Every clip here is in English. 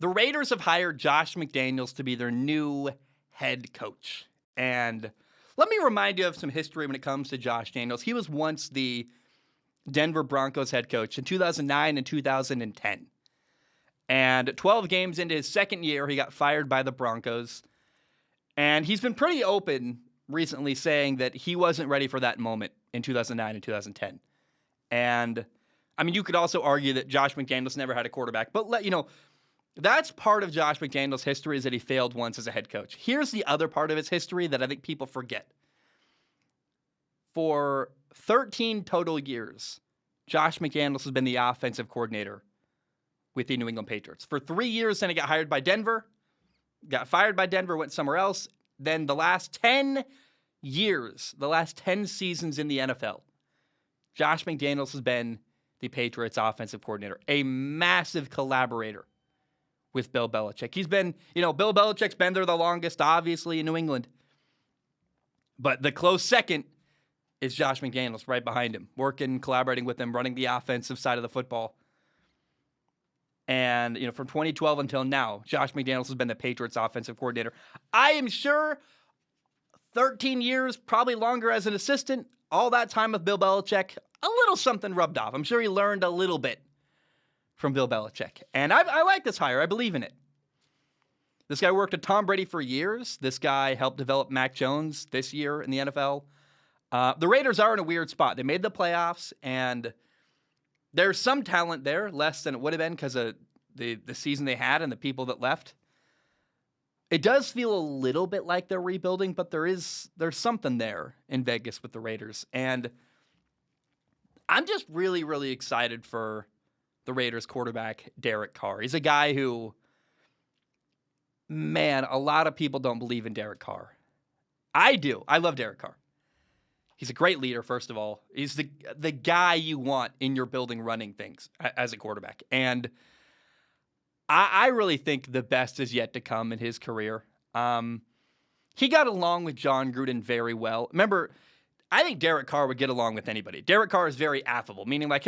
The Raiders have hired Josh McDaniels to be their new head coach. And let me remind you of some history when it comes to Josh Daniels. He was once the Denver Broncos head coach in 2009 and 2010. And 12 games into his second year, he got fired by the Broncos. And he's been pretty open recently saying that he wasn't ready for that moment in 2009 and 2010. And, I mean, you could also argue that Josh McDaniels never had a quarterback. But, that's part of Josh McDaniels' history is that he failed once as a head coach. Here's the other part of his history that I think people forget. For 13 total years, Josh McDaniels has been the offensive coordinator with the New England Patriots. For 3 years, then he got hired by Denver, got fired by Denver, went somewhere else. Then the last 10 years, the last 10 seasons in the NFL, Josh McDaniels has been the Patriots offensive coordinator, a massive collaborator with Bill Belichick. He's been, Bill Belichick's been there the longest, obviously, in New England. But the close second is Josh McDaniels right behind him, working, collaborating with him, running the offensive side of the football. And, from 2012 until now, Josh McDaniels has been the Patriots offensive coordinator. I am sure 13 years, probably longer as an assistant, all that time with Bill Belichick, a little something rubbed off. I'm sure he learned a little bit from Bill Belichick. And I like this hire. I believe in it. This guy worked with Tom Brady for years. This guy helped develop Mac Jones this year in the NFL. The Raiders are in a weird spot. They made the playoffs, and there's some talent there, less than it would have been because of the season they had and the people that left. It does feel a little bit like they're rebuilding, but there's something there in Vegas with the Raiders. And I'm just really, really excited for the Raiders quarterback, Derek Carr. He's a guy who, man, a lot of people don't believe in Derek Carr. I do. I love Derek Carr. He's a great leader, first of all. He's the guy you want in your building running things as a quarterback. And I really think the best is yet to come in his career. He got along with John Gruden very well. Remember, I think Derek Carr would get along with anybody. Derek Carr is very affable, meaning like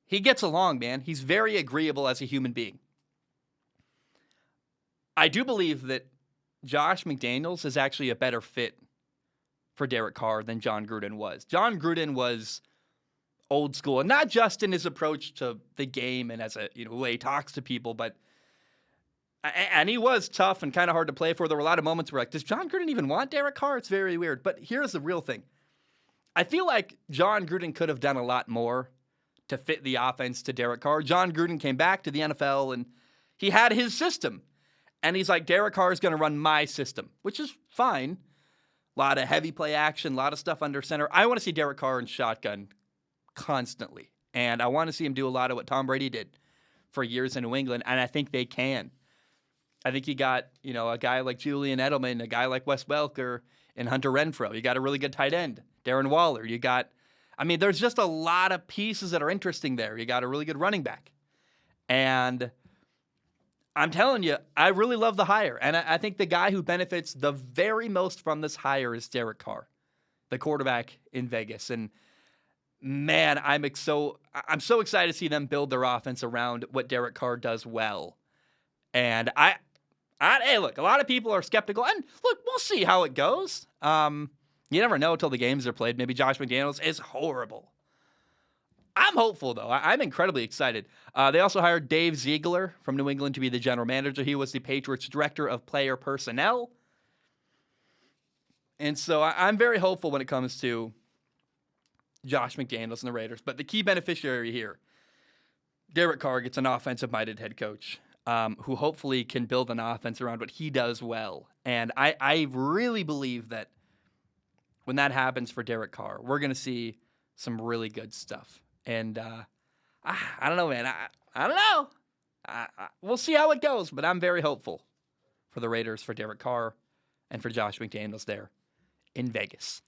he gets along, man. He's very agreeable as a human being. I do believe that Josh McDaniels is actually a better fit for Derek Carr than John Gruden was. John Gruden was old school, and not just in his approach to the game and as the way he talks to people, and he was tough and kind of hard to play for. There were a lot of moments where does John Gruden even want Derek Carr? It's very weird. But here's the real thing. I feel like John Gruden could have done a lot more to fit the offense to Derek Carr. John Gruden came back to the NFL and he had his system. And he's like, Derek Carr is going to run my system, which is fine. A lot of heavy play action, a lot of stuff under center. I want to see Derek Carr in shotgun constantly. And I want to see him do a lot of what Tom Brady did for years in New England, and I think they can. I think you got, a guy like Julian Edelman, a guy like Wes Welker, and Hunter Renfrow. You got a really good tight end, Darren Waller. There's just a lot of pieces that are interesting there. You got a really good running back. And I'm telling you, I really love the hire. And I think the guy who benefits the very most from this hire is Derek Carr, the quarterback in Vegas. And man, I'm so excited to see them build their offense around what Derek Carr does well. And hey, look, a lot of people are skeptical. And look, we'll see how it goes. You never know until the games are played. Maybe Josh McDaniels is horrible. I'm hopeful, though. I'm incredibly excited. They also hired Dave Ziegler from New England to be the general manager. He was the Patriots' director of player personnel. And so I'm very hopeful when it comes to Josh McDaniels and the Raiders. But the key beneficiary here, Derek Carr gets an offensive-minded head coach who hopefully can build an offense around what he does well. And I really believe that when that happens for Derek Carr, we're going to see some really good stuff. And I don't know, man. I don't know. We'll see how it goes, but I'm very hopeful for the Raiders, for Derek Carr, and for Josh McDaniels there in Vegas.